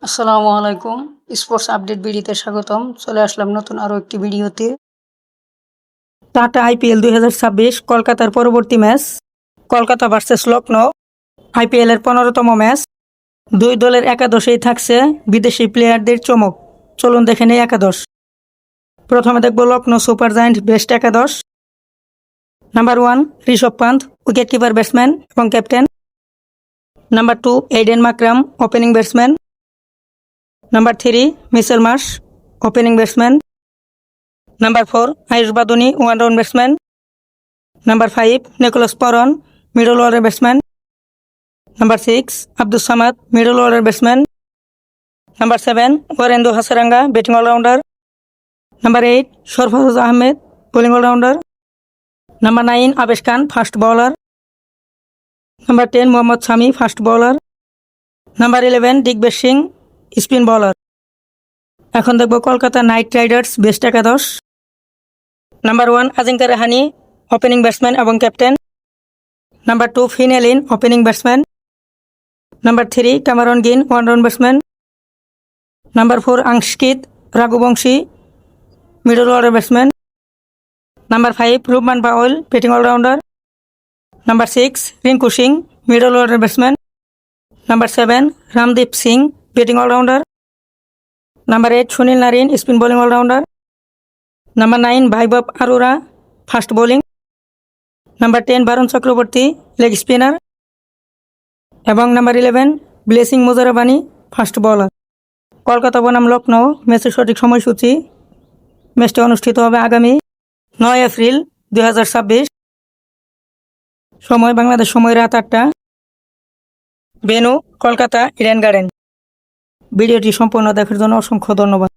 আসসালামু আলাইকুম। Sports update ভিডিওতে স্বাগতম। চলে আসলাম নতুন আরও একটি ভিডিওতে। টাটা আইপিএল 2026 কলকাতার পরবর্তী ম্যাচ কলকাতা ভার্সেস লখনৌ। আইপিএলের 15তম ম্যাচ। দুই দলের একাদশেই থাকছে বিদেশি প্লেয়ারদের চমক। চলুন দেখে নেই একাদশ। প্রথমে দেখব লখনৌ সুপার জায়ান্ট বেস্ট একাদশ। Number 1 Rishabh Pant, wicket keeper batsman এবং captain. Number 2 Aiden Markram, opening batsman. Number 3 Mitchell Marsh, opening batsman. Number 4 Ayush Badoni, one down batsman. Number 5 Nicholas Pooran, middle order batsman. Number 6 Abdus Samad, middle order batsman. Number 7 Wanindu Hasaranga, batting allrounder. Number 8 Sarfaraz Ahmed, bowling allrounder. Number 9 Avesh Khan, fast bowler. Number 10 Mohammed Shami, fast bowler. Number 11 Digvesh Singh, spin bowler. এখন দেখব Kolkata knight riders best একাদশ। Number 1 Ajinkya Rahane, opening batsman এবং captain. Number 2 Finn Allen, opening batsman. Number 3 Cameron Green, one down batsman. Number 4 আংশকিত Raghuvanshi, middle order batsman. Number 5 Rovman Powell, batting allrounder. Number 6 Rinku Singh, middle order batsman. Number 7 Ramdeep Singh, batting allrounder. Number 8 Sunil Narine, spin bowling allrounder. Number 9 Vaibhav Arora, fast bowling. Number 10 Varun Chakravarthy, leg spinner. এবং number 11 Blessing Muzarabani, fast bowler. Kolkata বনাম লখনৌ ম্যাচের সঠিক সময়সূচি। ম্যাচটি অনুষ্ঠিত হবে আগামী 9 এপ্রিল 2026। সময় বাংলাদেশ সময় রাত 8টা। Venue Kolkata Eden garden. ভিডিওটি সম্পূর্ণ দেখার জন্য অসংখ্য ধন্যবাদ।